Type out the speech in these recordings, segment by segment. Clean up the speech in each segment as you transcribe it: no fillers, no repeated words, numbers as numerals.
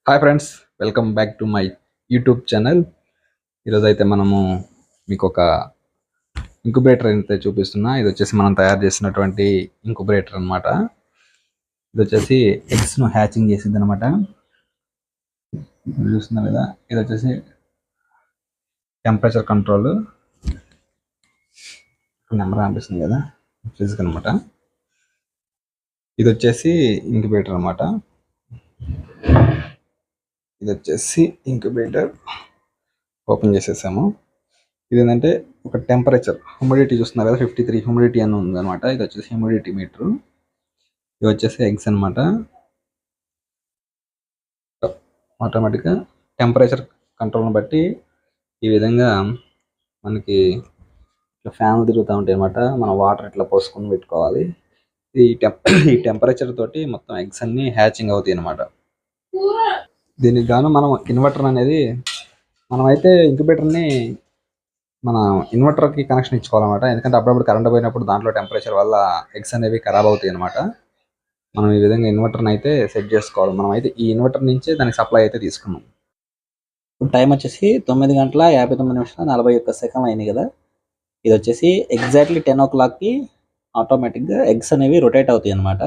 Hi friends, welcome back to my YouTube channel. ఈరోజు అయితే మనము మీకు ఒక ఇంక్యుబేటర్ అయితే చూపిస్తున్నా. ఇది వచ్చేసి మనం తయారు చేసినటువంటి ఇంక్యుబేటర్ అనమాట. ఇది వచ్చేసి ఎగ్స్ను హ్యాచింగ్ చేసిద్ది అనమాట. చూస్తున్నారు కదా, ఇది వచ్చేసి టెంపరేచర్ కంట్రోల్ నెంబర్ అనిపిస్తుంది కదా, ఫిజిక్ అనమాట. ఇది వచ్చేసి ఇంక్యుబేటర్ అనమాట. ఇది వచ్చేసి ఇంక్యుబేటర్ ఓపెన్ చేసేసాము. ఇది ఏంటంటే ఒక టెంపరేచర్ హ్యూమిడిటీ చూస్తున్నారు కదా, 53 హ్యూమిడిటీ అని ఉంది అనమాట. ఇది వచ్చేసి హ్యూమిడిటీ మీటర్. ఇది వచ్చేసి ఎగ్స్ అనమాట. ఆటోమేటిక్గా టెంపరేచర్ కంట్రోల్ని బట్టి ఈ విధంగా మనకి ఇట్లా ఫ్యాన్లు తిరుగుతూ ఉంటాయి అనమాట. మనం వాటర్ ఇట్లా పోసుకొని పెట్టుకోవాలి. ఈ టెంపరేచర్ తోటి మొత్తం ఎగ్స్ అన్ని హ్యాచింగ్ అవుతాయి అనమాట. దీనికి గాను మనం ఇన్వర్టర్ అనేది మనమైతే ఇంక్యుబేటర్ని మన ఇన్వర్టర్కి కనెక్షన్ ఇచ్చుకోవాలన్నమాట. ఎందుకంటే అప్పుడప్పుడు కరెంట్ పోయినప్పుడు దాంట్లో టెంపరేచర్ వల్ల ఎగ్స్ అనేవి ఖరాబ్ అవుతాయి అనమాట. మనం ఈ విధంగా ఇన్వర్టర్ని అయితే సెట్ చేసుకోవాలి. మనం అయితే ఈ ఇన్వర్టర్ నుంచే దానికి సప్లై అయితే తీసుకున్నాం. ఇప్పుడు టైం వచ్చేసి 9:59:41 అయింది కదా. ఇది వచ్చేసి ఎగ్జాక్ట్లీ 10 o'clockకి ఆటోమేటిక్గా ఎగ్స్ అనేవి రొటేట్ అవుతాయి అనమాట.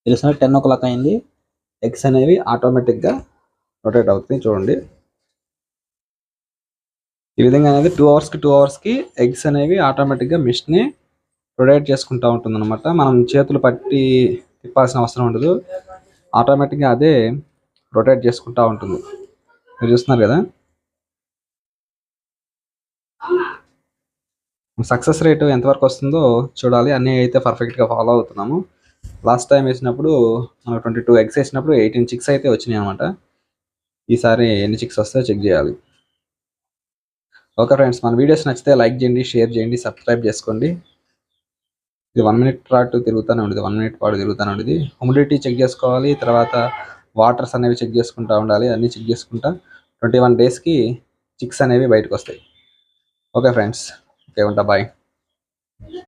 తెలుసు, 10 o'clock అయింది. ఎగ్స్ అనేవి ఆటోమేటిక్గా రొటేట్ అవుతాయి. చూడండి, ఈ విధంగా అనేది 2 అవర్స్కి ఎగ్స్ అనేవి ఆటోమేటిక్గా మిషన్ని రొటేట్ చేసుకుంటూ ఉంటుంది అనమాట. మనం చేతులు పట్టి తిప్పాల్సిన అవసరం ఉండదు. ఆటోమేటిక్గా అదే రొటేట్ చేసుకుంటూ ఉంటుంది. మీరు చూస్తున్నారు కదా. సక్సెస్ రేటు ఎంతవరకు వస్తుందో చూడాలి. అన్నీ అయితే పర్ఫెక్ట్గా ఫాలో అవుతున్నాము. లాస్ట్ టైం వేసినప్పుడు మనం 22 ఎగ్స్ వేసినప్పుడు 18 చిక్స్ అయితే వచ్చినాయి అనమాట. ఈసారి ఎన్ని చిక్స్ వస్తాయో చెక్ చేయాలి. ఓకే ఫ్రెండ్స్, మన వీడియోస్ నచ్చితే లైక్ చేయండి, షేర్ చేయండి, సబ్స్క్రైబ్ చేసుకోండి. ఇది 1 minute పాటు తిరుగుతూనే ఉండేది. 1 minute పాటు తిరుగుతూనే ఉండేది. హ్యూమిడిటీ చెక్ చేసుకోవాలి. తర్వాత వాటర్స్ అనేవి చెక్ చేసుకుంటూ ఉండాలి. అన్నీ చెక్ చేసుకుంటా 21 daysకి చిక్స్ అనేవి బయటకు వస్తాయి. ఓకే ఫ్రెండ్స్, ఓకే ఉంటా, బాయ్.